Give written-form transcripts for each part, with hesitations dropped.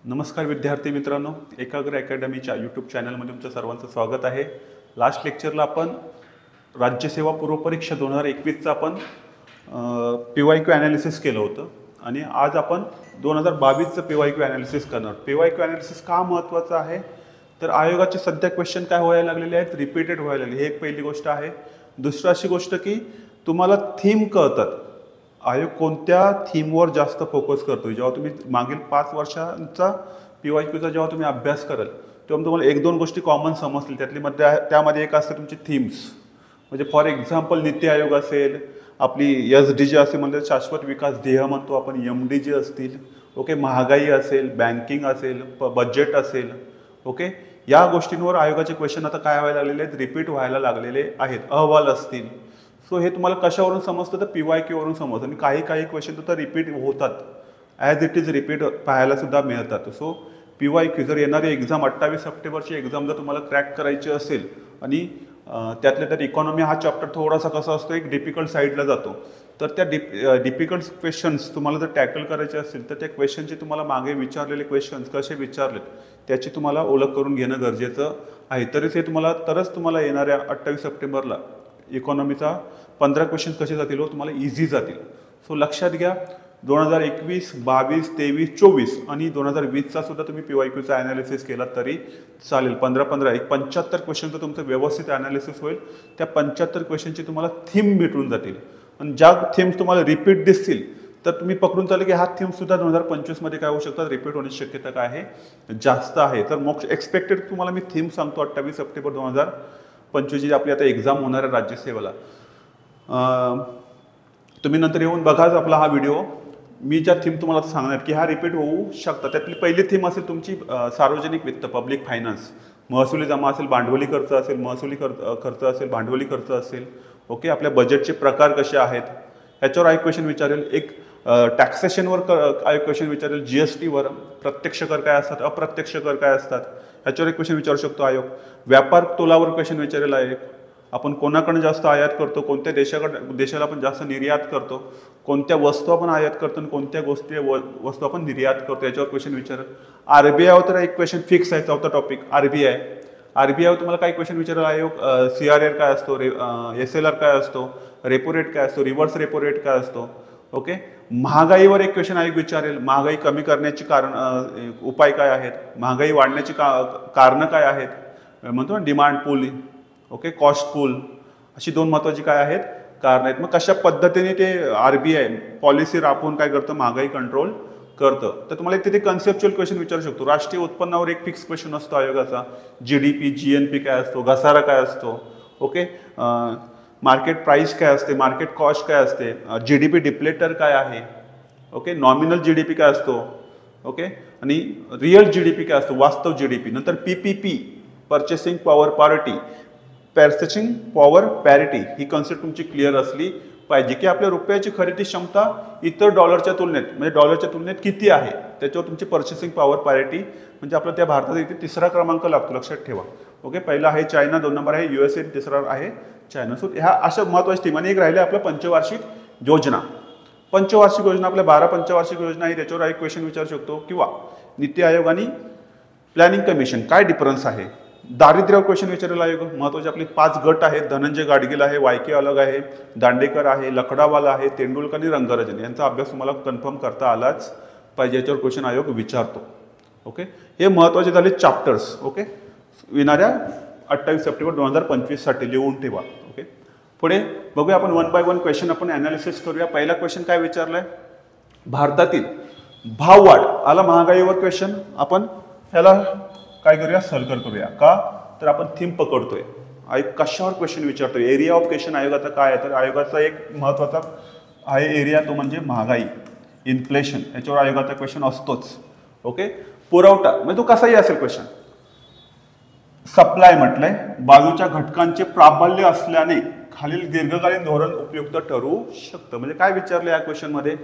नमस्कार विद्यार्थी मित्रांनो, एकाग्र अकॅडमीच्या यूट्यूब चॅनलमध्ये तुमचं सर्वांचं स्वागत आहे। लास्ट लेक्चरला आपण राज्यसेवा पूर्व परीक्षा 2021चं आपण PYQ ॲनालिसिस केलं होतं आणि आज आपण 2022चं PYQ ॲनालिसिस करणार। PYQ ॲनालिसिस का महत्त्वाचं आहे तर आयोगाचे सध्या क्वेश्चन काय व्हायला लागलेले आहेत, रिपीटेड व्हायला लागले, ही एक पहिली गोष्ट आहे। दुसरी अशी गोष्ट की तुम्हाला थीम कळतात, आयोग कोणत्या थीमवर जास्त फोकस करतो। जेव्हा तुम्ही मागील 5 वर्षांचा PYQचा जेव्हा तुम्ही अभ्यास कराल तेव्हा तुम्हाला एक दोन गोष्टी कॉमन समजतील। त्यामध्ये एक असते तुमची थीम्स, म्हणजे फॉर एक्झाम्पल नीती आयोग असेल, आपली SDG असेल म्हणजे शाश्वत विकास ध्येय म्हणतो आपण, MDG असतील, ओके, महागाई असेल, बँकिंग असेल, बजेट असेल, ओके, या गोष्टींवर आयोगाचे क्वेश्चन आता काय व्हायला लागलेले आहेत, रिपीट व्हायला लागलेले आहेत। अहवाल असतील, सो हे तुम्हाला कशावरून समजतं तर PYQ वरून समजतं आणि काही क्वेश्चन तर रिपीट होतात, ॲज इट इज रिपीट पाहायला सुद्धा मिळतात। सो PYQ जर येणारी एक्झाम 28 सप्टेंबरची एक्झाम जर तुम्हाला क्रॅक करायची असेल आणि त्यातल्या त्यात इकॉनॉमी हा चॅप्टर थोडासा कसा असतो, एक डिफिकल्ट साईडला जातो, तर त्या डिफिकल्ट क्वेश्चन्स तुम्हाला जर टॅकल करायचे असतील तर त्या क्वेश्चनचे तुम्हाला मागे विचारलेले क्वेश्चन्स कसे विचारलेत त्याची तुम्हाला ओळख करून घेणं गरजेचं आहे। तरच तुम्हाला येणाऱ्या 28 सप्टेंबरला इकॉनॉमीचा 15 क्वेश्चन कसे जातील हो, तुम्हाला इझी जातील। सो लक्षात घ्या, 2021, 22, 23, 24 आणि 2020चा सुद्धा तुम्ही PYQचा ॲनालिसिस केला तरी चालेल। 15 एक 75 क्वेश्चनचं तुमचं व्यवस्थित ॲनालिसिस होईल। त्या 75 क्वेश्चनची तुम्हाला थीम भेटून जातील आणि ज्या थीम्स तुम्हाला रिपीट दिसतील तर तुम्ही पकडून चालेल की हा थीम सुद्धा 2025मध्ये काय होऊ शकतात, रिपीट होण्याची शक्यता काय आहे, जास्त आहे। तर मग एक्सपेक्टेड तुम्हाला मी थीम सांगतो 28 सप्टेंबर 2025 जी आपली आता एक्झाम होणार आहे राज्यसेवेला। तुम्ही नंतर येऊन बघाच आपला हा व्हिडिओ, मी ज्या थीम तुम्हाला सांगणार की हा रिपीट होऊ शकतात। त्यातली पहिली थीम असेल तुमची सार्वजनिक वित्त, पब्लिक फायनान्स, महसुली जमा असेल, भांडवली खर्च असेल, महसुली खर्च असेल, भांडवली खर्च असेल, ओके, आपल्या बजेटचे प्रकार कसे आहेत ह्याच्यावर आयोग क्वेश्चन विचारेल। एक टॅक्सेशनवर आयोग क्वेश्चन विचारेल, GSTवर, प्रत्यक्ष कर काय असतात, अप्रत्यक्ष कर काय असतात ह्याच्यावर एक क्वेश्चन विचारू शकतो आयोग। व्यापार तोलावर क्वेश्चन विचारेल आयोग, आपण कोणाकडे जास्त आयात करतो, कोणत्या देशाला आपण जास्त निर्यात करतो, कोणत्या वस्तू आपण आयात करतो आणि कोणत्या वस्तू आपण निर्यात करतो याच्यावर क्वेश्चन विचारेल। RBI तर एक क्वेश्चन फिक्स आहे, चौथा टॉपिक RBI तुम्हाला काही क्वेश्चन विचारेल आयोग। CRR काय असतो, SLR काय असतो, रेपो रेट काय असतो, रिव्हर्स रेपो रेट काय असतो, ओके। महागाईवर एक क्वेश्चन आयोग विचारेल, महागाई कमी करण्याची उपाय काय आहेत, महागाई वाढण्याची कारणं काय आहेत, म्हणतो ना डिमांड पूल, ओके, कॉस्ट पूल, अशी दोन महत्त्वाची काय आहेत, कारण आहेत। मग कशा पद्धतीने ते RBI पॉलिसी राबवून काय करतं, महागाई कंट्रोल करतं। तर तुम्हाला तिथे कन्सेप्च्युअल क्वेश्चन विचारू शकतो। राष्ट्रीय उत्पन्नावर एक फिक्स क्वेश्चन असतो आयोगाचा, GDP GNP काय असतो, घसारा काय असतो, ओके, मार्केट प्राइस काय असते, मार्केट कॉस्ट काय असते, GDP डिप्लेटर काय आहे, ओके, नॉमिनल GDP काय असतो, ओके, आणि रिअल GDP काय असतो, वास्तव GDP। नंतर PPP, पर्चेसिंग पॉवर पॅरिटी, ही कन्सेप्ट तुमची क्लिअर असली पाहिजे की आपल्या रुपयाची खरेदी क्षमता इतर डॉलरच्या तुलनेत, म्हणजे डॉलरच्या तुलनेत किती आहे, त्याच्यावर तुमची पर्चेसिंग पॉवर पॅरिटी, म्हणजे आपला त्या भारतात इथे तिसरा क्रमांक लागतो, लक्षात ठेवा, ओके। पहिला आहे चायना, 2 नंबर आहे USA, तिसरा आहे चायना। सो ह्या अशा महत्त्वाची थीम। आणि एक राहिले आपलं पंचवार्षिक योजना आपल्या 12 पंचवार्षिक योजना आहे, त्याच्यावर एक क्वेश्चन विचारू शकतो। किंवा नीती आयोग आणि प्लॅनिंग कमिशन काय डिफरन्स आहे। दारिद्र्यावर क्वेश्चन विचारेल आयोग, महत्त्वाचे आपले 5 गट आहेत, धनंजय गाडगील आहे, YK अलग आहे, दांडेकर आहे, लकडावाला आहे, तेंडुलकर आणि रंगराजन, यांचा अभ्यास तुम्हाला कन्फर्म करता आलाच पाहिजे, याच्यावर क्वेश्चन आयोग विचारतो, ओके। हे महत्त्वाचे झाले चॅप्टर्स, ओके, येणाऱ्या 28 सप्टेंबर 2025 साठी लिहून ठेवा, ओके। पुढे बघूया आपण 1 बाय 1 क्वेश्चन आपण ॲनालिसिस करूया। पहिला क्वेश्चन काय विचारलाय, भारतातील भाववाढ आला, महागाईवर क्वेश्चन, आपण ह्याला काय करूया, सर्कल करूया, का तर आपण थीम पकडतोय। आयोग कशावर क्वेश्चन विचारतोय, एरिया ऑफ क्वेश्चन आयोगाचा काय आहे, तर आयोगाचा एक महत्त्वाचा आहे एरिया, तो म्हणजे महागाई, इन्फ्लेशन, याच्यावर आयोगाचा क्वेश्चन असतोच, ओके। पुरवठा म्हणजे तो कसाही असेल क्वेश्चन, सप्लाय म्हटलंय, बाजूच्या घटकांचे प्राबल्य असल्याने खालील दीर्घकालीन धोरण उपयुक्त ठरू शकतं। म्हणजे काय विचारलं या क्वेश्चन मध्ये,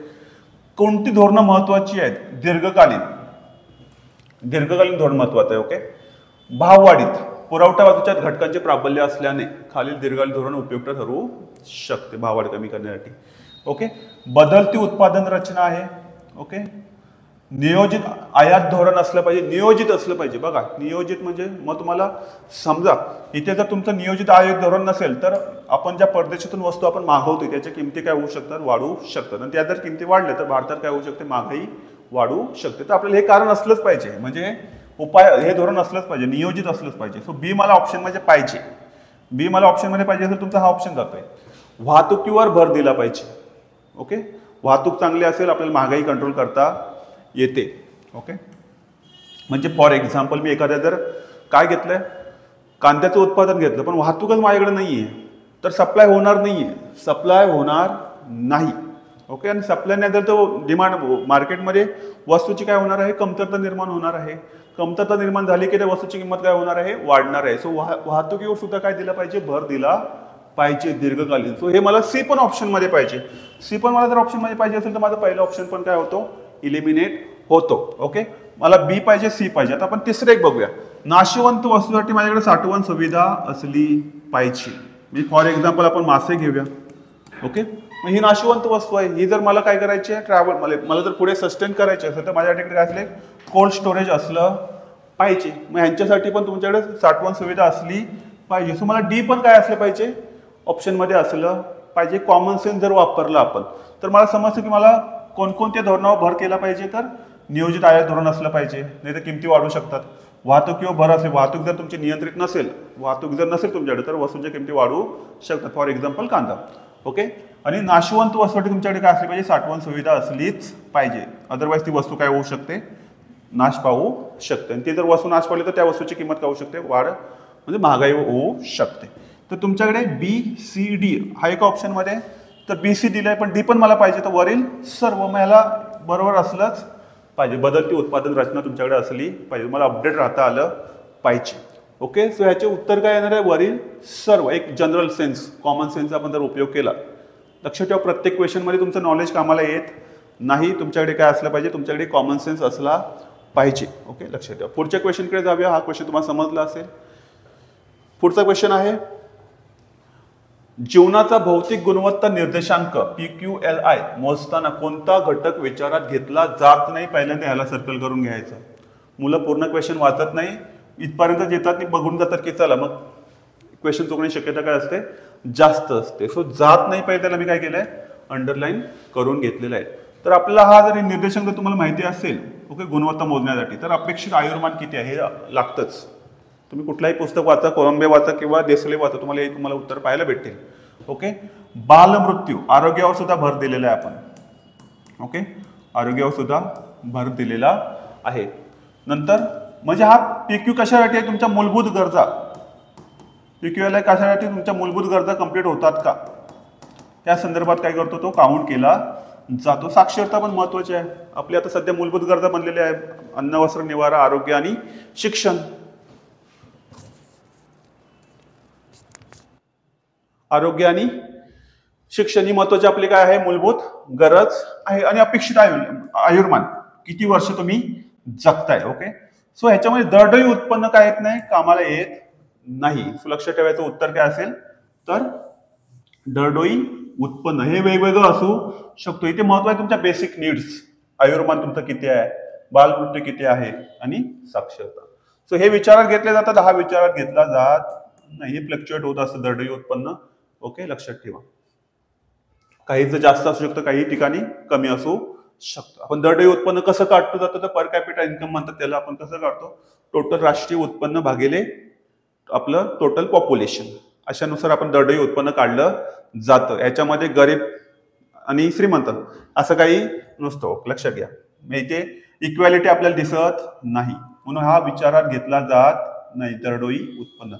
कोणती धोरणं महत्वाची आहेत, दीर्घकालीन धोरण महत्वाचं आहे, ओके। भाववाढीत पुरवठा बाजूच्या घटकांचे प्राबल्य असल्याने खालील दीर्घकालीन धोरण उपयुक्त ठरू शकते भाववाढ कमी करण्यासाठी, ओके। बदलती उत्पादन रचना आहे, ओके, नियोजित आयात धोरण असलं पाहिजे, नियोजित असलं पाहिजे. बघा नियोजित म्हणजे मग तुम्हाला समजा इथे जर तुमचं नियोजित आयात धोरण नसेल तर आपण ज्या परदेशातून वस्तू आपण मागवतो त्याच्या किमती काय होऊ शकतात, वाढू शकतात. आणि त्या जर किमती वाढल्या तर भारतात काय होऊ शकते, महागाई वाढू शकते. तर आपल्याला हे कारण असलंच पाहिजे, म्हणजे उपाय हे धोरण असलंच पाहिजे, नियोजित असलंच पाहिजे. सो बी मला ऑप्शन मध्ये पाहिजे. बी मला ऑप्शन मध्ये पाहिजे असेल तुमचा हा ऑप्शन जातोय. वाहतुकीवर भर दिला पाहिजे. ओके, वाहतूक चांगली असेल आपल्याला महागाई कंट्रोल करता येते. ओके, म्हणजे फॉर एक्झाम्पल मी एखाद्या जर काय घेतलंय, कांद्याचं उत्पादन घेतलं पण वाहतूकच माझ्याकडे नाहीये तर सप्लाय होणार नाहीये, सप्लाय होणार नाही. ओके, आणि सप्लाय नाही तर तो डिमांड मार्केटमध्ये वस्तूची काय होणार आहे, कमतरता निर्माण होणार आहे. कमतरता निर्माण झाली की त्या वस्तूची किंमत काय होणार आहे, वाढणार आहे. सो वाहतुकीवर सुद्धा काय दिला पाहिजे, भर दिला पाहिजे दीर्घकालीन. सो हे मला सी पण ऑप्शन मध्ये पाहिजे. सी पण मला जर ऑप्शन मध्ये पाहिजे असेल तर माझा पहिला ऑप्शन पण काय होतो, इलिमिनेट होतो. ओके, मला बी पाहिजे, सी पाहिजे. आता आपण तिसरं एक बघूया. नाशवंत वस्तूसाठी माझ्याकडे साठवण सुविधा असली पाहिजे. मी फॉर एक्झाम्पल आपण मासे घेऊया. ओके, मग ही नाशवंत वस्तू आहे, ही जर मला काय करायची आहे, ट्रॅव्हल मला जर पुढे सस्टेन करायचे असेल तर माझ्याकडे काय असले, कोल्ड स्टोरेज असलं पाहिजे. मग ह्यांच्यासाठी पण तुमच्याकडे साठवण सुविधा असली पाहिजे. सो मला डी पण काय असलं पाहिजे, ऑप्शन मध्ये असलं पाहिजे. कॉमन सेन्स जर वापरलं आपण तर मला समजतं की मला कोणकोणत्या धोरणावर भर केला पाहिजे. तर नियोजित आयात धोरण असलं पाहिजे, नाही तर किमती वाढू शकतात. वाहतुकीवर भर असेल, वाहतूक जर तुमची नियंत्रित नसेल, वाहतूक जर नसेल तुमच्याकडे तर वस्तूंच्या किमती वाढू शकतात. फॉर एक्झाम्पल कांदा. ओके, आणि नाशवंत वस्तूसाठी तुमच्याकडे काय असली पाहिजे, साठवण सुविधा असलीच पाहिजे. अदरवाईज ती वस्तू काय होऊ शकते, नाश पावू शकते. आणि ती जर वस्तू नाश पावली तर त्या वस्तूची किंमत काय होऊ शकते, वाढ म्हणजे महागाई होऊ शकते. तर तुमच्याकडे बी सी डी हा एक ऑप्शन मध्ये, तर बी सी दिलाय पण डी पण मला पाहिजे. तर वरील सर्व मला बरोबर असलंच पाहिजे. बदलती उत्पादन रचना तुमच्याकडे असली पाहिजे, मला अपडेट राहता आलं पाहिजे. ओके, सो ह्याचे उत्तर काय येणार आहे, वरील सर्व. एक जनरल सेन्स, कॉमन सेन्सचा आपण जर उपयोग केला, लक्षात ठेवा प्रत्येक क्वेश्चन मध्ये तुमचं नॉलेज कामाला येत नाही. तुमच्याकडे काय असलं पाहिजे, तुमच्याकडे कॉमन सेन्स असला पाहिजे. ओके, लक्षात ठेवा. पुढच्या क्वेश्चनकडे जाऊया. हा क्वेश्चन तुम्हाला समजला असेल. पुढचा क्वेश्चन आहे, जीवनाचा भौतिक गुणवत्ता निर्देशांक PQLI मोजताना कोणता घटक विचारात घेतला जात नाही. पहिल्यांदा ह्याला सर्कल करून घ्यायचं. मुलं पूर्ण क्वेश्चन वाचत नाही, इथपर्यंत येतात आणि बघून जातात की चला मग क्वेश्चन चुकण्याची शक्यता काय असते, जास्त असते. सो जात नाही पाहिजे त्याला मी काय केलंय, अंडरलाईन करून घेतलेलं आहे. तर आपल्याला हा जरी निर्देशांक जर तुम्हाला माहिती असेल, ओके, गुणवत्ता मोजण्यासाठी, तर अपेक्षित आयुर्मान किती आहे हे लागतंच. तुम्ही कुठलाही पुस्तक वाचा, कोलंबे वाचा किंवा देसले वाचा, तुम्हाला उत्तर पाहायला भेटेल. ओके, बालमृत्यू, आरोग्यावर सुद्धा भर दिलेला आहे आपण. ओके, आरोग्यावर सुद्धा भर दिलेला आहे. नंतर म्हणजे हा PQ कशासाठी आहे, तुमच्या मूलभूत गरजा. PQLI कशासाठी, तुमच्या मूलभूत गरजा कंप्लीट होतात का, त्या संदर्भात काय करतो, तो काउंट केला जातो. साक्षरता पण महत्वाची आहे. आपली आता सध्या मूलभूत गरजा बनलेल्या आहे, अन्न, वस्त्र, निवारा, आरोग्य आणि शिक्षण. आरोग्य आणि शिक्षण ही महत्वाची आपली काय आहे, मूलभूत गरज आहे. आणि अपेक्षित आयुर्मान, किती वर्ष तुम्ही जगताय. ओके, सो ह्याच्यामध्ये दरडोई उत्पन्न काय येत नाही, कामाला येत नाही. सो लक्षात ठेवायचं उत्तर काय असेल, तर दरडोई उत्पन्न हे वेगवेगळं असू शकतो. इथे महत्व आहे तुमच्या बेसिक नीड्स, आयुर्मान तुमचं किती आहे, बालमृत्यू किती आहे आणि साक्षरता. सो हे विचारात घेतले जातात, हा विचारात घेतला जात नाही. हे फ्लक्च्युएट होत असतं दरडोई उत्पन्न. ओके, लक्षात ठेवा. काही जर जास्त असू शकतं, काही ठिकाणी कमी असू शकतं. आपण दरडोई उत्पन्न कसं काढतो जातं, तर पर कॅपिटा इन्कम म्हणतात त्याला. आपण कसं काढतो, टोटल राष्ट्रीय उत्पन्न भागिले आपलं टोटल पॉप्युलेशन, अशानुसार आपण दरडोई उत्पन्न काढलं जातं. याच्यामध्ये गरीब आणि श्रीमंत असं काही नसतं, लक्षात घ्या. इथे इक्वॅलिटी आपल्याला दिसत नाही, म्हणून हा विचारात घेतला जात नाही दरडोई उत्पन्न.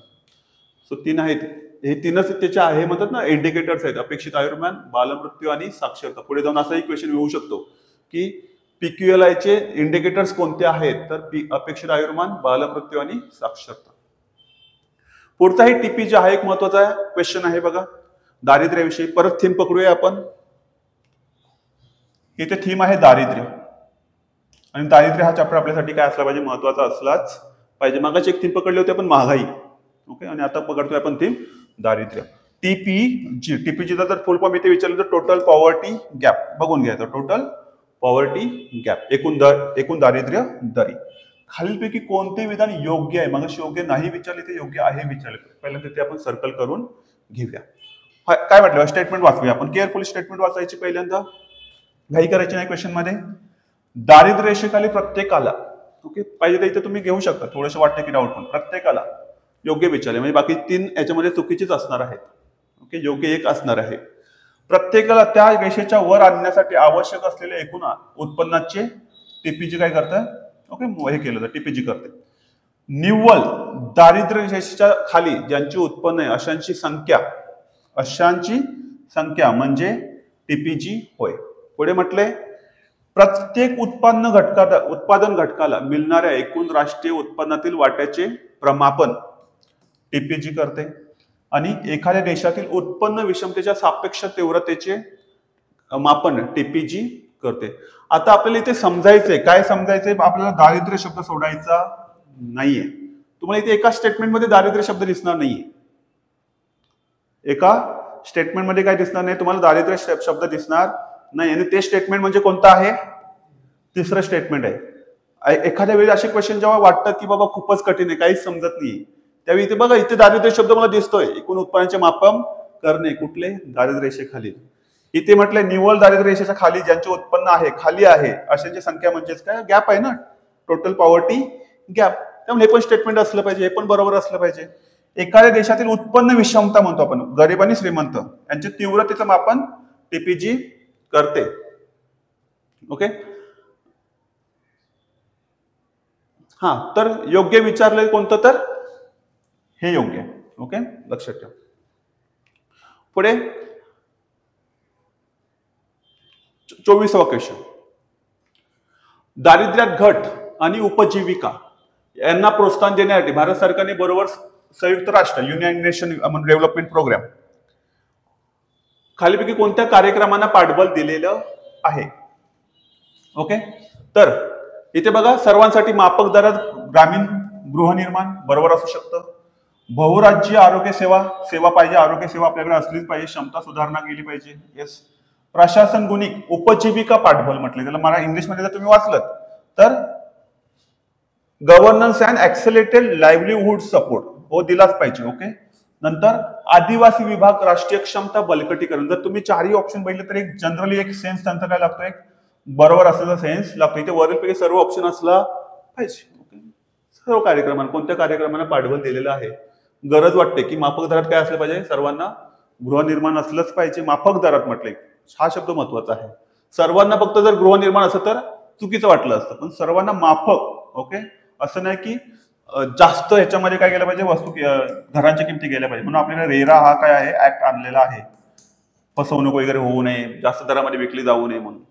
सो तीन आहेत, हे तीनच त्याचे आहे म्हणतात ना, इंडिकेटर्स आहेत, अपेक्षित आयुर्मान, बालमृत्यू आणि साक्षरता. पुढे जाऊन असाही क्वेश्चन येऊ शकतो की PQLI चे इंडिकेटर्स कोणते आहेत, तर अपेक्षित आयुर्मान, बालमृत्यू आणि साक्षरता. पुढचाही TP जे आहे एक महत्वाचा क्वेश्चन आहे बघा, दारिद्र्याविषयी. परत थीम पकडूया आपण. इथे थीम आहे दारिद्र्य, आणि दारिद्र्य हा चॅप्टर आपल्यासाठी काय असला पाहिजे, महत्वाचा असलाच पाहिजे. मागाची एक थीम पकडली होती आपण, महागाई. ओके, आणि आता पकडतोय आपण थीम दारिद्र्य. TPG, TPG जर फुल फॉर्म इथे विचारलं तर टोटल पॉवर्टी गॅप. बघून घ्यायचं, टोटल पॉवर्टी गॅप, एकूण दारिद्र्य दरी. खालीलपैकी कोणते विधान योग्य आहे? मग योग्य नाही विचारले ते योग्य आहे विचारले. पहिल्यांदा ते आपण सर्कल करून घेऊया. काय म्हटलं स्टेटमेंट वाचूया आपण. केअरफुली स्टेटमेंट वाचायची पहिल्यांदा, घाई करायची नाही क्वेश्चन मध्ये. दारिद्र्य रेषेखाली प्रत्येकाला, ओके, पाहिजे तर इथे तुम्ही घेऊ शकता, थोडंसं वाटतं की डाऊट, पण प्रत्येकाला योग्य विचारले, म्हणजे बाकी 3 याच्यामध्ये चुकीचीच असणार आहेत. ओके, योग्य 1 असणार आहे. प्रत्येकाला त्या रेषेच्या वर आणण्यासाठी आवश्यक असलेले एकूण उत्पन्नाचे टीपीजी काय करतं? ओके, हे केलं तर टीपीजी करते. निव्वळ दारिद्र्य रेषेच्या खाली ज्यांचे उत्पन्न आहे अशांची संख्या म्हणजे टीपीजी होय. पुढे म्हटले प्रत्येक उत्पादन घटकाला मिळणाऱ्या एकूण राष्ट्रीय उत्पन्नातील वाट्याचे प्रमापन टीपीजी करते. आणि एखाद्या देशातील उत्पन्न विषमतेच्या सापेक्ष तीव्रतेचे मापन टीपीजी करते. आता आपल्याला इथे समजायचंय, काय समजायचंय? आपल्याला दारिद्र्य शब्द सोडायचा नाहीये. तुम्हाला इथे एका स्टेटमेंटमध्ये दारिद्र्य शब्द दिसणार नाहीये. एका स्टेटमेंटमध्ये काय दिसणार नाही तुम्हाला? दारिद्र्य शब्द दिसणार नाही. आणि ते स्टेटमेंट म्हणजे कोणतं आहे? तिसरं स्टेटमेंट आहे. एखाद्या वेळी असे क्वेश्चन जेव्हा वाटतात की बाबा खूपच कठीण आहे, काहीच समजत नाही, त्यावेळी इथे बघा, इथे दारिद्र्य शब्द मला दिसतोय. एकूण उत्पन्नाचे मापन करणे, कुठले? दारिद्र्य रेषेखाली. इथे म्हटलंय निव्वळ दारिद्र्य रेषेच्या खाली ज्यांचे उत्पन्न आहे, खाली आहे, अशांची संख्या म्हणजेच काय? गॅप आहे ना, टोटल पॉवर्टी गॅप. त्यामुळे हे पण स्टेटमेंट असलं पाहिजे, हे पण बरोबर असलं पाहिजे. एखाद्या देशातील उत्पन्न विषमता म्हणतो आपण, गरीब आणि श्रीमंत यांच्या तीव्रतेचं मापन टीपीजी करते. ओके, हा, तर योग्य विचारलंय कोणतं? तर हे योग्य आहे. ओके, लक्षात ठेवा. पुढे 24वा क्वेश्चन. दारिद्र्यात घट आणि उपजीविका यांना प्रोत्साहन देण्यासाठी भारत सरकारने बरोबर संयुक्त राष्ट्र युनायटेड नेशन डेव्हलपमेंट प्रोग्राम खालीपैकी कोणत्या कार्यक्रमांना पाठबळ दिलेलं आहे? ओके, तर इथे बघा, सर्वांसाठी माफक दरात ग्रामीण गृहनिर्माण बरोबर असू शकतं. बहुराज्य आरोग्य सेवा पाहिजे, आरोग्य सेवा आपल्याकडे असलीच पाहिजे, क्षमता सुधारणा केली पाहिजे. येस. प्रशासन गुणिक उपजीविका पाठबळ म्हटले त्याला. मला इंग्लिशमध्ये जर तुम्ही वाचलं तर गव्हर्नन्स अँड ऍक्सेलरेटेड लाईव्हलीहूड सपोर्ट हो दिलाच पाहिजे. ओके, नंतर आदिवासी विभाग राष्ट्रीय क्षमता बळकटीकरण. जर तुम्ही 4ही ऑप्शन बघितले तर एक जनरली एक सेन्स त्यांचा काय लागतो? एक बरोबर असलेला सेन्स लागतो. इथे वरीलपैकी सर्व ऑप्शन असला पाहिजे. ओके, सर्व कार्यक्रमांना, कोणत्या कार्यक्रमांना पाठबळ दिलेलं आहे? गरज वाटते की माफक दरात काय असलं पाहिजे? सर्वांना गृहनिर्माण असलंच पाहिजे. माफक दरात म्हटले, हा शब्द महत्वाचा आहे. सर्वांना फक्त जर गृहनिर्माण असं तर चुकीचं वाटलं असतं, पण सर्वांना माफक. ओके, असं नाही की जास्त ह्याच्यामध्ये काय केलं पाहिजे? वस्तू घरांच्या किमती गेल्या पाहिजे. म्हणून आपल्याला रेरा हा काय आहे? ऍक्ट आणलेला आहे, फसवणूक वगैरे होऊ नये, जास्त दरामध्ये विकली जाऊ नये म्हणून.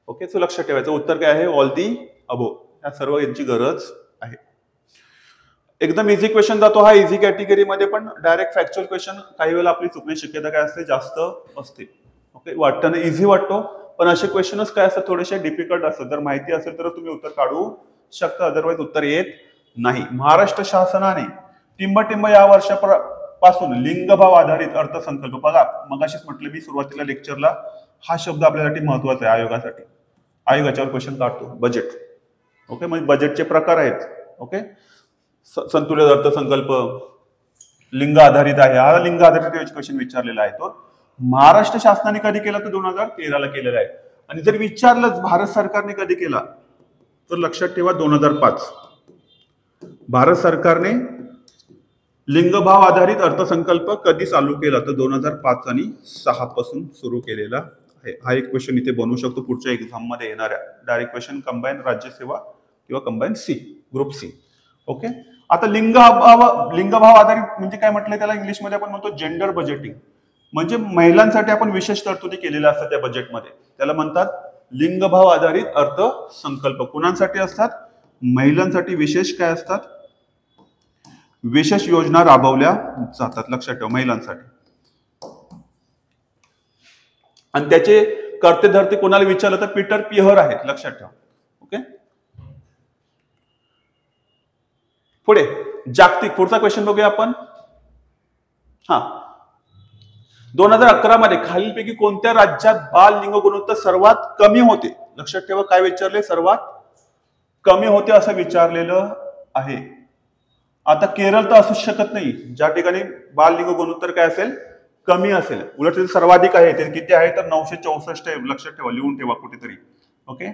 ओके, सो लक्षात ठेवायचं उत्तर काय आहे? ऑल दी अबो. या सर्व यांची गरज आहे. एकदम इझी क्वेश्चन जातो हा. इझी कॅटेगरीमध्ये पण डायरेक्ट फॅक्च्युअल क्वेश्चन काही वेळेला आपली चुकण्याची शक्यता काय असते? जास्त असते. ओके, वाटतं ना इझी वाटतो, पण असे क्वेश्चनच काय असतात? थोडेसे डिफिकल्ट असतात. जर माहिती असेल तर तुम्ही उत्तर काढू शकता, अदरवाईज उत्तर येत नाही. महाराष्ट्र शासनाने टिंबटिंब या वर्षापासून लिंगभाव आधारित अर्थसंकल्प, बघा मगाशीच म्हटलं मी सुरुवातीला लेक्चरला, हा शब्द आपल्यासाठी महत्वाचा आहे. आयोगासाठी, आयोग याच्यावर क्वेश्चन काढतो. बजेट. ओके, म्हणजे बजेटचे प्रकार आहेत. ओके, संतुलित अर्थसंकल्प, लिंग आधारित आहे. हा लिंग आधारित क्वेश्चन विचारलेला आहे. तो महाराष्ट्र शासनाने कधी केला? तर 2013ला केलेला आहे. आणि जर विचारलं भारत सरकारने कधी केला तर लक्षात ठेवा 2005. भारत सरकारने लिंगभाव आधारित अर्थसंकल्प कधी चालू केला? तर 2005 आणि 2006 पासून सुरू केलेला आहे. हा एक क्वेश्चन इथे बनवू शकतो पुढच्या एक्झाम मध्ये येणाऱ्या. डायरेक्ट क्वेश्चन कंबाईन राज्यसेवा किंवा combine C, group C. Okay, आता लिंगभाव आधारित म्हणजे काय म्हटलंय त्याला? इंग्लिशमध्ये आपण म्हणतो जेंडर बजेटिंग. म्हणजे महिलांसाठी आपण विशेष तरतुदी केलेल्या असतात त्या बजेटमध्ये, त्याला म्हणतात लिंगभाव आधारित अर्थसंकल्प. कुणांसाठी असतात? महिलांसाठी विशेष काय असतात? विशेष योजना राबवल्या जातात. लक्षात ठेवा, महिलांसाठी. आणि त्याचे कर्ते धर्ते कोणाला विचारलं तर पीटर पिहर आहेत. लक्षात ठेवा. ओके, पुढे जागतिक. पुढचा क्वेश्चन बघूया आपण. हा, 2011 मध्ये खालीलपैकी कोणत्या राज्यात बाल लिंग गुणोत्तर सर्वात कमी होते? लक्षात ठेवा काय विचारले, सर्वात कमी होते असं विचारलेलं आहे. आता केरळ तर असूच शकत नाही ज्या ठिकाणी बाल लिंग गुणोत्तर काय असेल, कमी असेल. उलट ते सर्वाधिक आहे. ते किती आहे तर 964 आहे. लक्षात ठेवा, लिहून ठेवा कुठेतरी. ओके,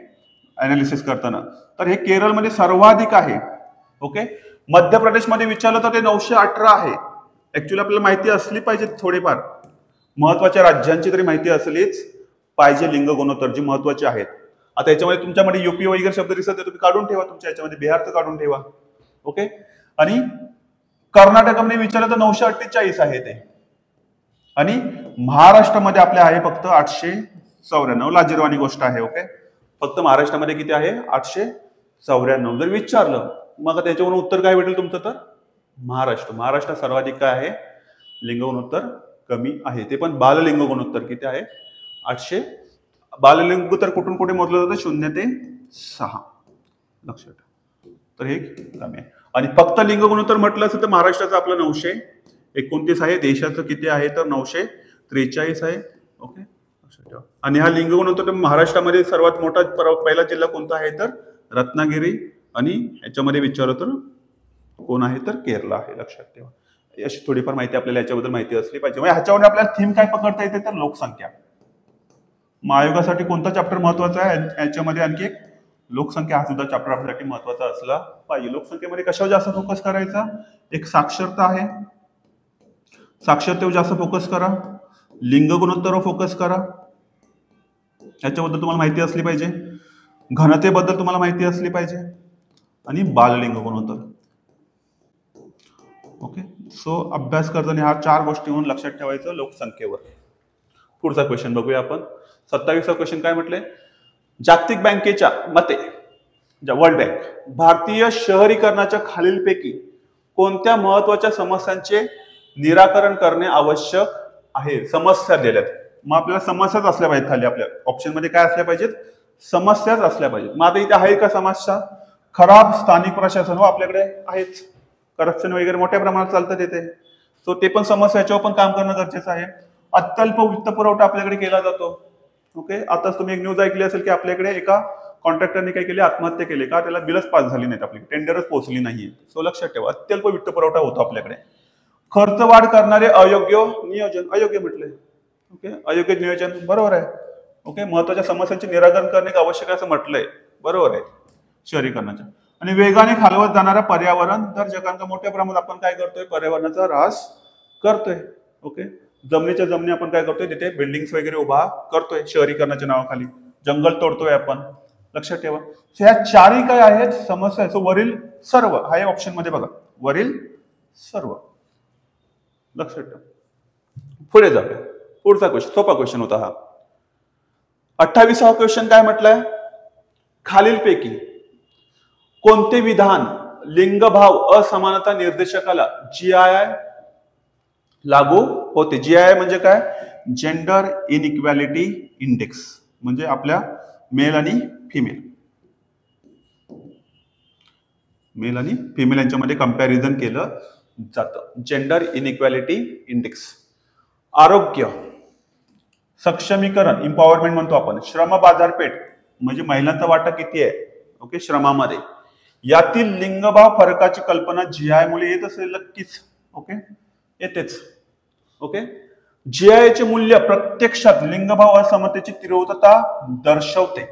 अनालिसिस करताना. तर हे केरळमध्ये सर्वाधिक आहे. ओके, मध्य प्रदेशमध्ये विचारलं तर ते 918 आहे. ऍक्च्युअली आपल्याला माहिती असली पाहिजे, थोडीफार महत्वाच्या राज्यांची तरी माहिती असलीच पाहिजे लिंग गुणोत्तर जी महत्वाची आहेत. आता याच्यामध्ये तुमच्यामध्ये युपी वगैरे शब्द दिसत आहे, तुम्ही काढून ठेवा तुमच्या याच्यामध्ये, बिहारचं काढून ठेवा. ओके, आणि कर्नाटकमध्ये विचारलं तर 948 आहे ते. आणि महाराष्ट्रामध्ये आपल्या आहे फक्त 894. लाजिरवाणी गोष्ट आहे. ओके, फक्त महाराष्ट्रामध्ये किती आहे, 894. जर विचारलं मग त्याच्यावरून उत्तर काय भेटेल तुमचं, तर महाराष्ट्र सर्वाधिक काय आहे, लिंग गुणोत्तर कमी आहे. ते पण बाललिंग गुणोत्तर किती आहे, 800. बाललिंग गुणोत्तर कुठून कुठे मोजलं जातं, 0 ते 6. लक्षात, तर हे कमी आहे. आणि फक्त लिंग गुणोत्तर म्हटलं असं तर महाराष्ट्राचं आपलं 929 आहे. देशाचं किती आहे तर 943 आहे. ओके, लक्षात ठेवा. आणि हा लिंग गुणोत्तर महाराष्ट्रामध्ये सर्वात मोठा पहिला जिल्हा कोणता आहे तर रत्नागिरी. आणि याच्यामध्ये विचारलं तर कोण आहे तर केरळ आहे. लक्षात ठेवा. अशी थोडीफार माहिती आपल्याला याच्याबद्दल माहिती असली पाहिजे. म्हणजे ह्याच्यावर आपल्याला थीम काय पकडता येते तर लोकसंख्या. महायोगासाठी कोणता चॅप्टर महत्वाचा आहे, याच्यामध्ये आणखी एक लोकसंख्या हा सुद्धा चॅप्टर आपल्यासाठी महत्वाचा असला पाहिजे. लोकसंख्येमध्ये कशावर जास्त फोकस करायचा, एक साक्षरता आहे, साक्षरतेवर जास्त फोकस करा, लिंग गुणोत्तरवर फोकस करा, याच्याबद्दल तुम्हाला माहिती असली पाहिजे, घनतेबद्दल तुम्हाला माहिती असली पाहिजे, आणि बाललिंग गुणोत्तर. ओके, सो अभ्यास करताना ह्या 4 गोष्टींवरून लक्षात ठेवायचं लोकसंख्येवर. पुढचा क्वेश्चन बघूया आपण. 27वा क्वेश्चन काय म्हटलंय, जागतिक बँकेच्या मते, वर्ल्ड बँक, भारतीय शहरीकरणाच्या खालीलपैकी कोणत्या महत्वाच्या समस्यांचे निराकरण करणे आवश्यक आहे. समस्या दिल्यात, मग आपल्याला समस्याच असल्या पाहिजेत. खाली आपल्या ऑप्शन मध्ये काय असल्या पाहिजेत, समस्याच असल्या पाहिजेत. मग आता इथे आहे का समस्या, खराब स्थानिक प्रशासन हो आपल्याकडे आहेच, करप्शन वगैरे मोठ्या प्रमाणात चालतं तिथे. सो ते पण समस्या, याच्यावर पण काम करणं गरजेचं आहे. अत्यल्प वित्त पुरवठा आपल्याकडे केला जातो. ओके, आताच तुम्ही एक न्यूज ऐकली असेल की आपल्याकडे एका कॉन्ट्रॅक्टरने काय केले, आत्महत्या केली का, त्याला बिलच पास झाली नाहीत, आपली टेंडरच पोहोचली नाहीये. सो लक्षात ठेवा, अत्यल्प वित्त पुरवठा होतो आपल्याकडे. खर्च वाढ करणारे अयोग्य नियोजन, अयोग्य म्हटले. ओके, अयोग्य नियोजन बरोबर आहे. ओके, महत्वाच्या समस्यांचे निराकरण करणे आवश्यक आहे असं म्हटलंय, बरोबर आहे शहरीकरणाच्या. आणि वेगाने खालवत जाणारा पर्यावरण दर जगांचा, मोठ्या प्रमाणात आपण काय करतोय, पर्यावरणाचा ह्रास करतोय. ओके, जमिनीच्या जमिनी आपण काय करतोय, तिथे बिल्डिंग्स वगैरे उभा करतोय शहरीकरणाच्या नावाखाली, जंगल तोडतोय आपण. लक्षात ठेवा, ह्या 4ही काय आहेत समस्या. सो वरील सर्व हा ऑप्शन मध्ये बघा, वरील सर्व. लक्षात ठेवा. पुढे जाऊया. पुढचा क्वेश्चन सोपा क्वेश्चन होता हा. 28वा क्वेश्चन काय म्हटलंय, खालीलपैकी कोणते विधान लिंगभाव असमानता निर्देशकाला GII लागू होते. GII म्हणजे काय, जेंडर इनइक्वॅलिटी इंडेक्स, म्हणजे आपल्या मेल आणि फिमेल, मेल आणि फिमेल यांच्यामध्ये कंपॅरिझन केलं जातं. Gender inequality index. आरोग्य, सक्षमीकरण, इम्पॉवरमेंट म्हणतो आपण. श्रम बाजारपेठ म्हणजे महिलांचा वाटा किती आहे, ओके, श्रमामध्ये. यातील लिंगभाव फरकाची कल्पना GII मुळे येत असेल नक्कीच. ओके, येतेच. ओके, GII चे मूल्य प्रत्यक्षात लिंगभाव असमतेची तीव्रता दर्शवते.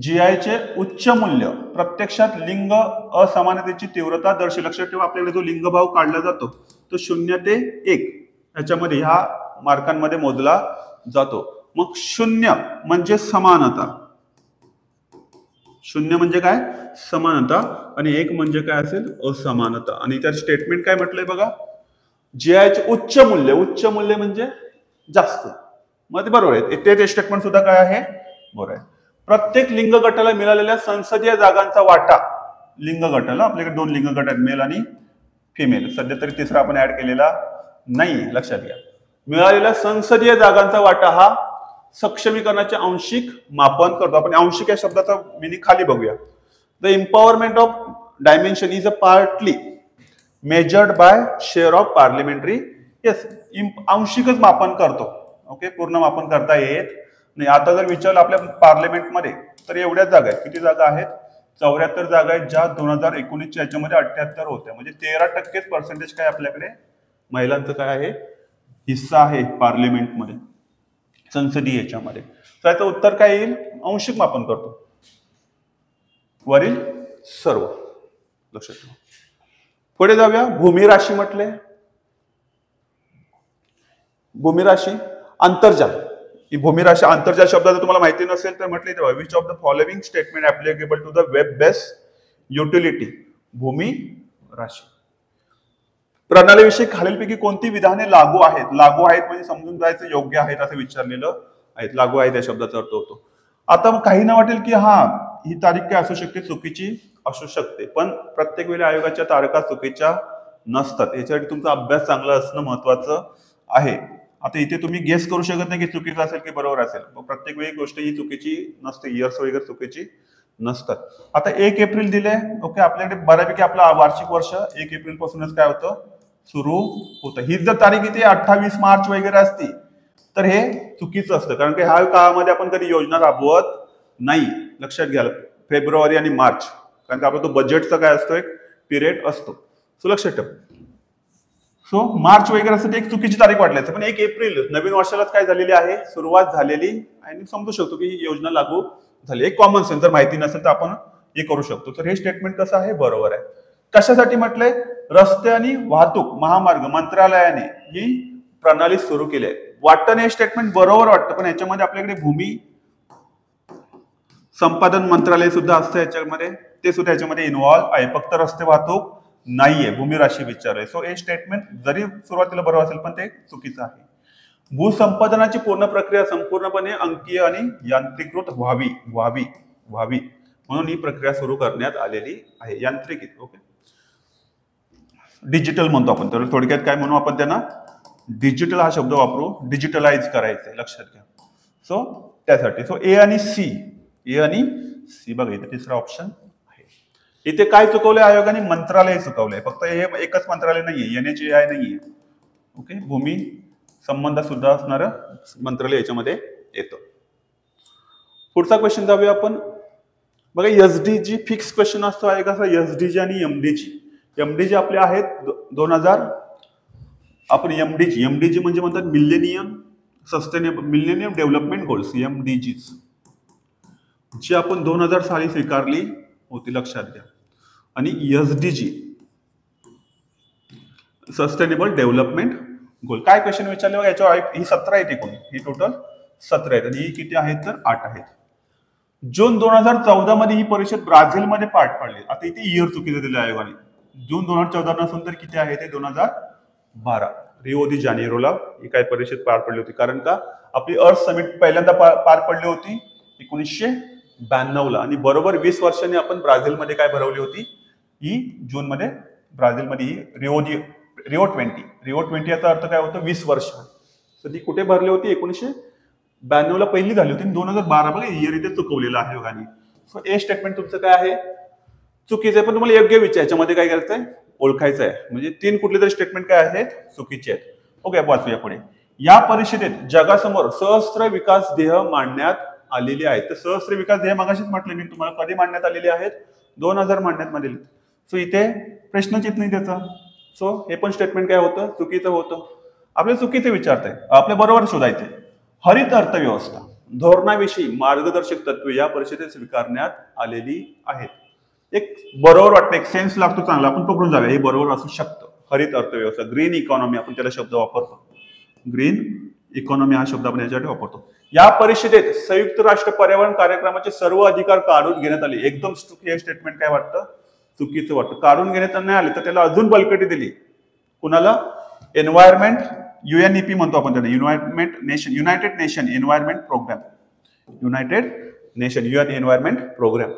GII चे उच्च मूल्य प्रत्यक्षात लिंग असमानतेची तीव्रता दर्शवते. लक्षात ठेवा, आपल्याला जो लिंगभाव काढला जातो तो 0 ते 1 याच्यामध्ये ह्या मार्कांमध्ये मोजला जातो. मग 0 म्हणजे समानता, 0 म्हणजे काय, समानता, आणि 1 म्हणजे काय असेल, असमानता. आणि त्या स्टेटमेंट काय म्हटलंय बघा, GII चे उच्च मूल्य, उच्च मूल्य म्हणजे जास्त, मग ते बरोबर आहे. ते स्टेटमेंट सुद्धा काय आहे, बरोबर आहे. प्रत्येक लिंग गटाला मिळालेल्या संसदीय जागांचा वाटा, लिंग गटाला आपल्याकडे 2 लिंग गट आहेत, मेल आणि फिमेल. सध्या तरी तिसरा आपण ऍड केलेला नाही, लक्षात घ्या. मिळालेल्या संसदीय जागांचा वाटा हा सक्षमीकरणाचे आंशिक मापन करतो. आपण आंशिक या शब्दाचा मिनिंग खाली बघूया. The empowerment of dimension is a partly measured by share of parliamentary. Yes, आंशिकच मापन करतो. ओके, पूर्ण मापन करता येत नाही, आता जर विचारलं आपल्या पार्लमेंटमध्ये तर एवढ्याच जागा आहेत. किती जागा आहेत? 74 जागा आहेत, ज्या 2019च्या याच्यामध्ये 78 होत्या. म्हणजे 13% पर्सेंटेज काय आपल्याकडे महिलांचं काय आहे, हिस्सा आहे पार्लमेंटमध्ये, संसदीय याच्यामध्ये. तर याचं उत्तर काय येईल? आंशिक मापन करतो वरील सर्व. लक्षात ठेवा. पुढे जाऊया. भूमिराशी म्हटले. भूमिराशी आंतरजाल. ही भूमिराशी आंतरजाल शब्दाचं तुम्हाला माहिती नसेल तर म्हटले तेव्हा which of the following statement applicable to the web based utility Bhoomi Rashi. प्रणालीविषयी खालीलपैकी कोणती विधाने लागू आहेत? लागू आहेत म्हणजे समजून जायचं योग्य आहेत असं विचारलेलं आहेत. लागू आहेत या शब्दाचा अर्थ होतो. आता काही ना वाटेल की हा ही तारीख काय असू शकते, चुकीची असू शकते, पण प्रत्येक वेळी आयोगाच्या तारखा चुकीच्या नसतात. याच्यासाठी तुमचा अभ्यास चांगला असणं महत्वाचं आहे. आता इथे तुम्ही गेस करू शकत नाही की चुकीचं असेल की बरोबर असेल. प्रत्येक वेळी गोष्ट ही चुकीची नसते, इयर्स वगैरे चुकीची नसतात. आता 1 एप्रिल दिले. ओके, आपल्याकडे बऱ्यापैकी आपलं वार्षिक वर्ष 1 एप्रिल पासूनच काय होतं, सुरू होतं. ही जर तारीख इथे 28 मार्च वगैरे असती तर हे चुकीचं असतं, कारण की ह्या काळामध्ये आपण कधी योजना राबवत नाही. लक्षात घ्या, फेब्रुवारी आणि मार्च, कारण की आपला तो बजेटचा काय असतो, एक पिरियड असतो. सो लक्षात ठेवा. सो मार्च वगैरे असं एक चुकीची तारीख वाटली, पण 1 एप्रिल नवीन वर्षालाच काय झालेली आहे, सुरुवात झालेली, आणि समजू शकतो की ही योजना लागू झाली. एक कॉमन सेन्स, जर माहिती नसेल तर आपण हे करू शकतो. तर हे स्टेटमेंट कसं आहे, बरोबर आहे. कशासाठी म्हटलंय? रस्ते आणि वाहतूक महामार्ग मंत्रालयाने ही प्रणाली सुरू केली आहे. वाटतं हे स्टेटमेंट बरोबर वाटतं, पण याच्यामध्ये आपल्याकडे भूमी संपादन मंत्रालय सुद्धा असतं याच्यामध्ये, ते सुद्धा याच्यामध्ये इन्व्हॉल्व आहे. फक्त रस्ते वाहतूक नाहीये, भूमी राशी विचारलंय. सो हे स्टेटमेंट जरी सुरुवातीला बरोबर असेल पण ते चुकीचं आहे. भूसंपादनाची पूर्ण प्रक्रिया संपूर्णपणे अंकीय आणि यांत्रिकृत व्हावी म्हणून ही प्रक्रिया सुरू करण्यात आलेली आहे. यांत्रिकीत. ओके, डिजिटल म्हणतो आपण, तर थोडक्यात काय म्हणू आपण त्यांना, डिजिटल हा शब्द वापरू, डिजिटलाइज करायचंय, लक्षात घ्या. सो त्यासाठी सो ए आणि सी बघा इथे तिसरा ऑप्शन आहे. इथे काय चुकवलंय आयोगाने? मंत्रालय चुकवलंय. फक्त हे एकच मंत्रालय नाहीये, NHAI नाहीये. ओके, भूमी संबंध सुद्धा असणार मंत्रालय याच्यामध्ये येतं. पुढचा क्वेश्चन जाऊया आपण. बघा, एसडीजी फिक्स क्वेश्चन असतो आयोगाचा. एसडीजी आणि एमडीजी आपले आहेत 2000. आपण एमडीजी म्हणजे म्हणतात मिलेनियम डेव्हलपमेंट गोल्स, MDG, जी आपण 2000 साली स्वीकारली होती, लक्षात घ्या. आणि एसडीजी सस्टेनेबल डेव्हलपमेंट गोल. काय क्वेश्चन विचारले बघा याच्यावर? ही 17 आहेत एकूण, ही टोटल 17 आहेत, आणि ही किती आहेत तर 8 आहेत. जून 2014 मध्ये ही परिषद ब्राझीलमध्ये पार पडली. आता इथे इयर चुकीचं दिलं आयोगाने. जून 2014 नसून तर किती आहे ते 2012 रिओ दी जानेरोला ही काय परिषद पार पडली होती. कारण का आपली अर्थ समिट पहिल्यांदा पार पडली होती 1992 ला, आणि बरोबर 20 वर्षांनी आपण ब्राझीलमध्ये काय भरवली होती, ही जून मध्ये ब्राझीलमध्ये ही रिओ 20 याचा अर्थ काय होतं, 20 वर्ष. तर ती कुठे भरली होती? 1992 ला पहिली झाली होती, 2012 बघा इयर इथे चुकवलेलं आहे योगाने. सो ए स्टेटमेंट तुमचं काय आहे, चुकीचं आहे. पण तुम्हाला योग्य याच्यामध्ये काय करायचंय, ओळखायचं आहे. म्हणजे 3 कुठले तरी स्टेटमेंट काय आहेत, चुकीचे आहेत. ओके, वाचूया पुढे. या परिषदेत जगासमोर सहस्त्र विकास ध्येय मांडण्यात आलेली आहेत. तर सहस्त्र विकास ध्येय मगाशीच म्हटलं मी तुम्हाला, कधी मांडण्यात आलेली आहेत, 2000 मांडण्यात आलेली. सो इथे प्रश्नच येत नाही त्याचा. सो हे पण स्टेटमेंट काय होतं, चुकीचं होतं. आपल्याला चुकीचं विचारतंय, आपल्या बरोबर शोधायचंय. हरित अर्थव्यवस्था धोरणाविषयी मार्गदर्शक तत्वे या परिषदेत स्वीकारण्यात आलेली आहेत. एक बरोबर वाटतं, एक सेन्स लागतो चांगला, आपण पकडून जाऊया, हे बरोबर असू शकतं. हरित अर्थव्यवस्था, ग्रीन इकॉनॉमी आपण त्याला शब्द वापरतो. ग्रीन इकॉनॉमी हा शब्द आपण याच्यासाठी वापरतो. या परिषदेत संयुक्त राष्ट्र पर्यावरण कार्यक्रमाचे सर्व अधिकार काढून घेण्यात आले. एकदम हे स्टेटमेंट काय वाटतं, चुकीचं वाटतं. काढून घेण्यात नाही आले तर त्याला अजून बलकटी दिली. कुणाला? एन्व्हायरमेंट, UNEP म्हणतो आपण त्याला, United Nation Environment Programme, United Nation UN Environment Programme.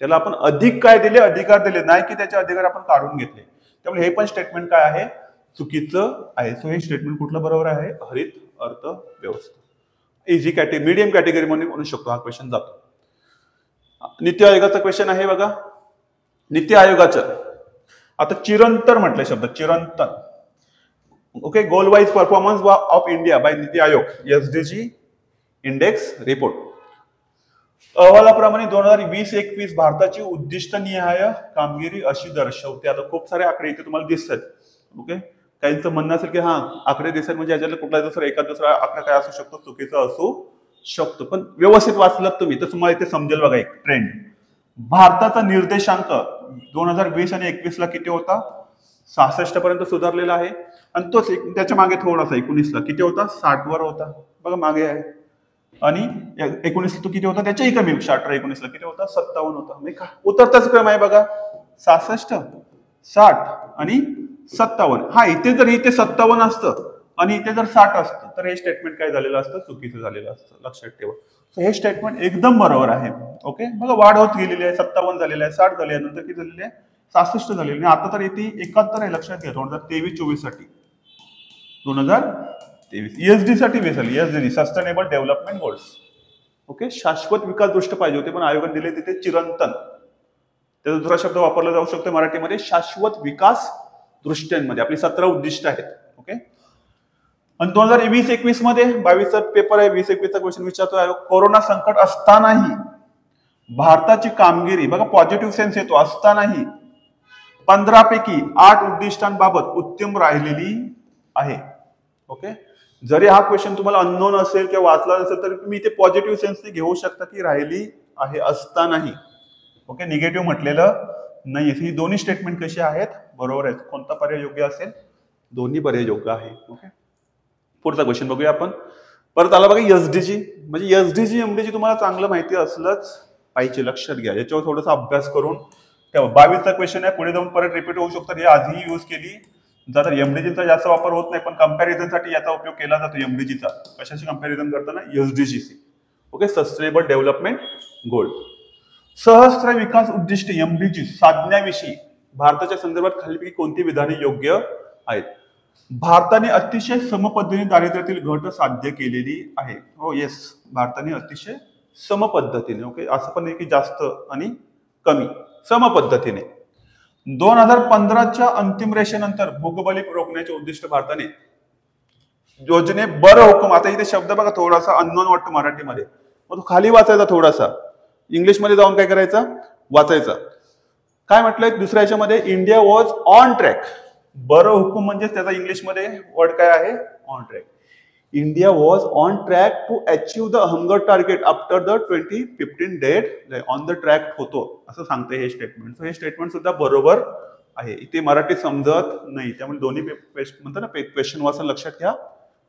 त्याला आपण अधिक काय दिले, अधिकार दिले, नाही की त्याचे अधिकार आपण काढून घेतले. त्यामुळे हे पण स्टेटमेंट काय आहे, चुकीचं आहे. सो हे स्टेटमेंट कुठलं बरोबर आहे, हरित अर्थव्यवस्था. इझी कॅटेगरी, मीडियम कॅटेगरी म्हणू शकतो हा क्वेश्चन जातो. नीती आयोगाचा क्वेश्चन आहे बघा. नीती आयोगाचं आता चिरंतन म्हटलंय शब्द, चिरंतन. Okay, goal wise performance of India by NITI Aayog, SDG index report. अहवालाप्रमाणे 2020-21 भारताची उद्दिष्टनिहाय कामगिरी अशी दर्शवते. आता खूप सारे आकडे इथे तुम्हाला दिसतात. ओके, काहींचं म्हणणं असेल की हा आकडे दिसतात म्हणजे याच्यातला कुठला दुसरा एखादा दुसरा आकडा काय असू शकतो, चुकीचा असू शकतो, पण व्यवस्थित वाचलं तुम्ही तर तुम्हाला इथे समजेल. बघा एक ट्रेंड, भारताचा निर्देशांक 2020 आणि 21 ला किती होता, 66 पर्यंत सुधारलेला आहे. आणि तोच त्याच्या मागे थोडासा 19 ला किती होता, 60 वर होता. बघा मागे आहे. आणि 19 ला तो किती होता, त्याच्याही कमी. 19 ला किती होता, 57 होता. म्हणजे उतरताच क्रम आहे बघा, 66, 60 आणि 57. हा इथे जर इथे 57 असतं आणि इथे जर 60 असतं तर हे स्टेटमेंट काय झालेलं असतं, चुकीचं झालेलं असतं. लक्षात ठेवा, हे स्टेटमेंट एकदम बरोबर आहे. ओके, बघा वाढ होत गेलेली आहे. 57 झालेलं आहे, 60 झाले, नंतर किती झालेले आहे, 66 झालेले. आता तर इथे 71 आहे. लक्षात घ्या 2023-24 साठी, 2023 ESD साठी बेसल, ESD sustainable development goals. Okay, शाश्वत विकास दृष्ट पाहिजे होते पण आयोगाने दिले तिथे चिरंतन. त्याचा दुसरा शब्द वापरला जाऊ शकतो मराठीमध्ये, शाश्वत विकास दृष्ट्यांमध्ये. आपली 17 उद्दिष्ट आहेत. ओके, आणि 2020-21 मध्ये 22चा पेपर आहे, 20-21चा क्वेश्चन विचारतो आयोग. कोरोना संकट असतानाही भारताची कामगिरी, बघा पॉझिटिव्ह सेन्स येतो, असतानाही 15 पैकी 8 उद्दिष्टांबाबत उत्तम राहिलेली आहे. ओके, जरी हा क्वेश्चन तुम्हाला अननोन असेल किंवा वाचला नसेल तरी तुम्ही इथे पॉझिटिव्ह सेन्सने घेऊ शकता की राहिली आहे असतानाही. ओके, निगेटिव्ह म्हटलेलं नाही. ही दोन्ही स्टेटमेंट कशी आहेत, बरोबर आहेत. कोणता पर्याय योग्य असेल, दोन्ही पर्याय योग्य आहे. ओके, पुढचा क्वेश्चन बघूया आपण. परत आला बघा एसडीजी, म्हणजे एसडीजी एमडीजी तुम्हाला चांगलं माहिती असलंच पाहिजे. लक्षात घ्या, याच्यावर थोडासा अभ्यास करून तेव्हा 22चा क्वेश्चन आहे, पुढे जाऊन परत रिपीट होऊ शकतात. हे आधीही यूज केली जातात. एमडीजीचा जास्त वापर होत नाही पण कंपॅरिझनसाठी याचा उपयोग केला जातो. एमडीजीचा कशाशी कंपॅरिझन करताना, एसडीजीची. ओके, सस्टेनेबल डेव्हलपमेंट गोल. सहस्त्र विकास उद्दिष्ट एमडीजी साधण्याविषयी भारताच्या संदर्भात खालीलपैकी कोणती विधाने योग्य आहेत. भारताने अतिशय समपद्धतीने दारिद्र्यातील घट साध्य केलेली आहे. हो येस, भारताने अतिशय समपद्धतीने. ओके, असं पण नाही की जास्त आणि कमी, समपद्धतीने. 2015च्या अंतिम रेषेनंतर भूगोलिक रोखण्याचे उद्दिष्ट भारताने योजने बर हुकूम. आता इथे शब्द बघा थोडासा अननोन वाटतो मराठीमध्ये, मग तो खाली वाचायचा, थोडासा इंग्लिशमध्ये जाऊन काय करायचा, वाचायचा. काय म्हटलंय दुसऱ्या याच्यामध्ये, इंडिया वॉज ऑन ट्रॅक. बरं हुकूम म्हणजे त्याचा इंग्लिशमध्ये वर्ड काय आहे, on track. India was on track to achieve the hunger target after the 2015 date. On the track होतो असं सांगते हे स्टेटमेंट. हे स्टेटमेंट सुद्धा बरोबर आहे. इथे मराठी समजत नाही त्यामुळे दोन्ही म्हणतात ना क्वेश्चन वाचन लक्षात घ्या,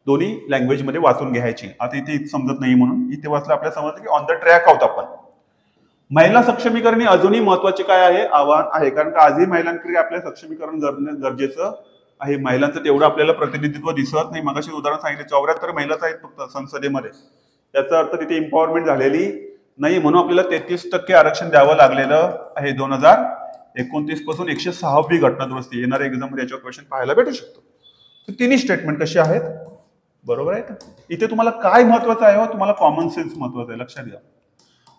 दोन्ही लँग्वेज मध्ये वाचून घ्यायची. आता इथे समजत नाही म्हणून इथे वाचलं आपल्याला समजतं की ऑन द ट्रॅक आहोत आपण. महिला सक्षमीकरण अजूनही महत्वाचे काय आहे, आव्हान आहे. कारण का आजही महिलांकडे आपल्या सक्षमीकरण गरजेचं आहे. महिलांचं तेवढं आपल्याला प्रतिनिधित्व दिसत नाही. मगाशी उदाहरण सांगितले 74 महिलाच आहेत फक्त संसदेमध्ये. त्याचा अर्थ तिथे एम्पॉवरमेंट झालेली नाही, म्हणून आपल्याला 33% आरक्षण द्यावं लागलेलं आहे. 2029 पासून 106वी घटना दुरुस्ती. येणाऱ्या एक्झाम मध्ये याच्यावर क्वेश्चन पाहायला भेटू शकतो. तर तिन्ही स्टेटमेंट कशी आहेत, बरोबर आहेत. इथे तुम्हाला काय महत्वाचं आहे, तुम्हाला कॉमन सेन्स महत्वाचं आहे. लक्षात घ्या,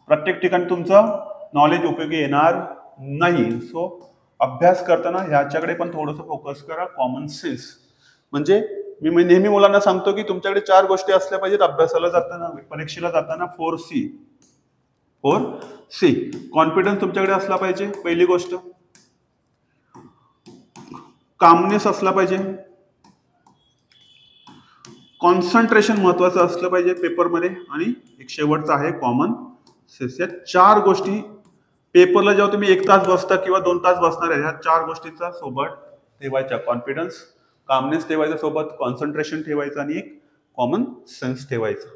प्रत्येक ठिकाणी तुमचं नॉलेज उपयोगी येणार नाही. सो अभ्यास करताना ह्याच्याकडे पण थोडंसं फोकस करा, कॉमन सेन्स. म्हणजे मी नेहमी मुलांना सांगतो की तुमच्याकडे 4 गोष्टी असल्या पाहिजेत अभ्यासाला जाताना, परीक्षेला जाताना. 4C. कॉन्फिडन्स तुमच्याकडे असला पाहिजे, पहिली गोष्ट. कामनेस असला पाहिजे. कॉन्सन्ट्रेशन महत्वाचं असलं पाहिजे पेपरमध्ये. आणि एक शेवटचं आहे कॉमन सेन्स. या 4 गोष्टी पेपरला जेव्हा तुम्ही 1 तास बसता किंवा 2 तास बसणार आहे, ह्या 4 गोष्टीचा सोबत ठेवायच्या. कॉन्फिडन्स, कामनेस ठेवायचा सोबत, कॉन्सन्ट्रेशन ठेवायचं आणि एक कॉमन सेन्स ठेवायचं.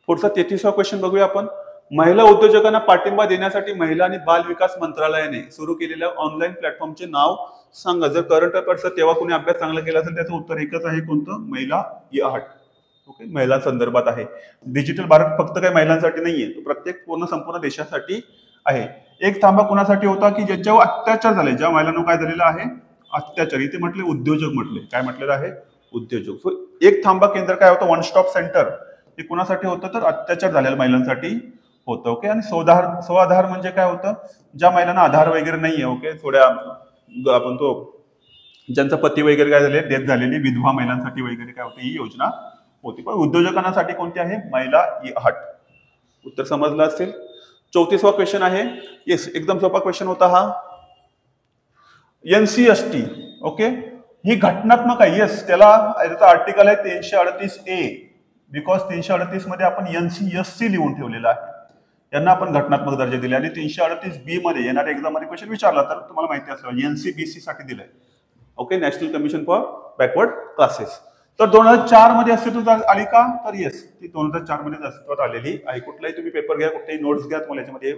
पुढचा 33वा क्वेश्चन बघूया आपण. महिला उद्योजकांना पाठिंबा देण्यासाठी महिला आणि बाल विकास मंत्रालयाने सुरू केलेल्या ऑनलाईन प्लॅटफॉर्मचे नाव सांगा. जर करंट अफेअर्सचा तेव्हा कोणी अभ्यास चांगला केला असेल त्याचं उत्तर एकच आहे, कोणतं, महिला E8. ओके, महिला संदर्भात आहे. डिजिटल भारत फक्त काही महिलांसाठी नाहीये, तो प्रत्येक संपूर्ण देशासाठी आहे. एक थांबा कुणासाठी होता, की ज्याच्यावर अत्याचार झाले, ज्या महिलांना काय झालेलं आहे, अत्याचार. इथे म्हटले उद्योजक, म्हटले काय म्हटलेलं आहे, उद्योजक. सो एक थांबा केंद्र काय होतं, वन स्टॉप सेंटर. हे कुणासाठी होतं, तर अत्याचार झालेल्या महिलांसाठी होतं. ओके, आणि स्वआधार म्हणजे काय होतं, ज्या महिलांना आधार वगैरे नाहीये. ओके, थोड्या आपण तो ज्यांचा पती वगैरे काय झाले, डेथ झालेली विधवा महिलांसाठी वगैरे काय होतं, ही योजना होती, पण उद्योजकांसाठी कोणती आहे? महिला अट. उत्तर समजलं असेल. 34वा क्वेश्चन आहे. येस, एकदम सोपा क्वेश्चन होता हा. NCST, ओके, ही घटनात्मक आहे. येस, त्याला त्याचा आर्टिकल आहे 338A, बिकॉज 338 मध्ये आपण NCSC लिहून ठेवलेला आहे. यांना आपण घटनात्मक दर्जा दिले. आणि 338B मध्ये येणाऱ्या एक्झाम मध्ये क्वेश्चन विचारला तर तुम्हाला माहिती असलं NCBC साठी दिलंय. Okay, national commission for backward classes. तर 2004 मध्ये अस्तित्वात आली का? तर येस, ती 2004 मध्ये अस्तित्वात आलेली आहे. कुठलाही तुम्ही पेपर घ्या, कुठल्याही नोट्स घ्या, तुम्हाला याच्यामध्ये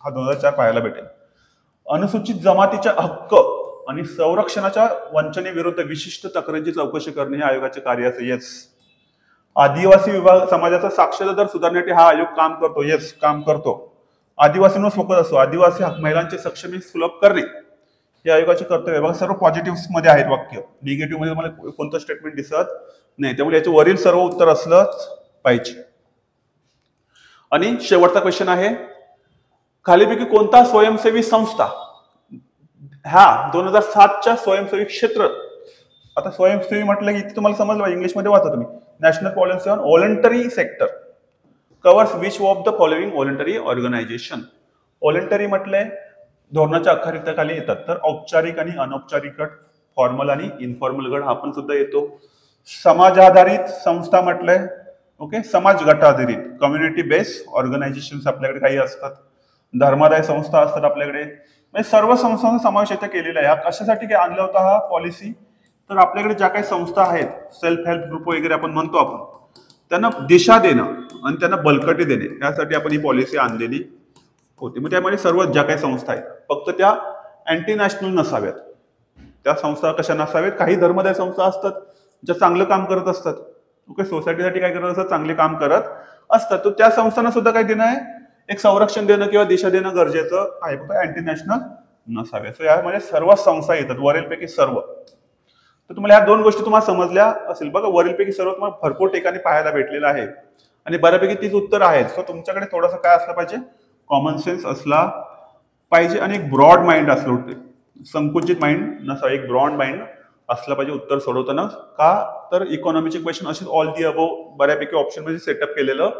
हा 2004 पाहायला भेटेल. अनुसूचित जमातीच्या हक्क आणि संरक्षणाच्या वंचनेविरुद्ध विशिष्ट तक्रारींची चौकशी करणे हे आयोगाचे कार्य असेल. येस. आदिवासी विभाग समाजाचा साक्षरता दर सुधारण्यासाठी हा आयोग काम करतो. येस, काम करतो. आदिवासींवर फोकस असतो. आदिवासी महिलांचे सक्षमी सुलभ करणे हे आयोगाचे कर्तव्य आहे. बघा, सर्व पॉझिटिव्ह मध्ये आहेत वाक्य, निगेटिव्ह मध्ये मला कोणतं स्टेटमेंट दिसत नाही. त्यामुळे याचे वरील सर्व उत्तर असलंच पाहिजे. आणि शेवटचा क्वेश्चन आहे, खालीपैकी कोणता स्वयंसेवी संस्था ह्या 2007च्या स्वयंसेवी क्षेत्र, आता स्वयंसेवी म्हटलं की तुम्हाला समजलं पाहिजे, इंग्लिशमध्ये वाचा तुम्ही, national policy on voluntary sector covers which of the following voluntary organisation. Voluntary म्हटलंय धोरणाच्या अखत्यारीखाली येतात, तर औपचारिक आणि अनौपचारिक गट, फॉर्मल आणि इनफॉर्मल गट हा पण सुद्धा येतो. समाजाधारित संस्था म्हटलंय, ओके, समाज गटाधारित कम्युनिटी बेस्ड ऑर्गनायझेशन आपल्याकडे काही असतात. धर्मादाय संस्था असतात आपल्याकडे. म्हणजे सर्व संस्थांचा समावेश इथे केलेला आहे. हा कशासाठी काय आणला होता हा पॉलिसी? तर आपल्याकडे ज्या काही संस्था आहेत, सेल्फ हेल्प ग्रुप वगैरे आपण म्हणतो, आपण त्यांना दिशा देणं आणि त्यांना बळकटी देणे यासाठी आपण ही पॉलिसी आणलेली होती. मग त्यामध्ये सर्व ज्या काही संस्था आहेत, फक्त त्या अँटी नॅशनल नसाव्यात. त्या संस्था कशा नसाव्यात? काही धर्मदाय संस्था असतात ज्या चांगलं काम करत असतात, ओके, सोसायटीसाठी काय करत असतात, चांगले काम करत असतात. तर त्या संस्थांना सुद्धा काय देणं आहे, एक संरक्षण देणं किंवा दिशा देणं गरजेचं आहे. फक्त अँटी नॅशनल नसाव्या. सो यामध्ये सर्व संस्था येतात, वरीलपैकी सर्व. तर तुम्हाला ह्या दोन गोष्टी तुम्हाला समजल्या असेल. बघा, वरीलपैकी सर्व तुम्हाला भरपूर ठिकाणी पाहायला भेटलेलं आहे आणि बऱ्यापैकी तीच उत्तर आहेत. सो तुमच्याकडे थोडंसं काय असलं पाहिजे, कॉमन सेन्स असला पाहिजे आणि एक ब्रॉड माइंड असलं होते, संकुचित माइंड नसावं, एक ब्रॉड माइंड असलं पाहिजे उत्तर सोडवताना. का? तर इकॉनॉमीचे क्वेश्चन असे ऑल दी अबोव बऱ्यापैकी ऑप्शन मध्ये सेटअप केलेलं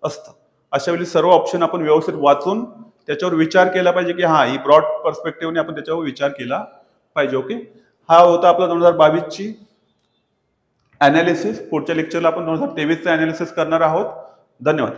असतं. अशा वेळी सर्व ऑप्शन आपण व्यवस्थित वाचून त्याच्यावर विचार केला पाहिजे की हा, ही ब्रॉड पर्स्पेक्टिव्हने आपण त्याच्यावर विचार केला पाहिजे. ओके, हा होता आपला 2022ची अनालिसिस. पुढच्या लेक्चरला आपण 2023चं अनालिसिस करणार आहोत. धन्यवाद.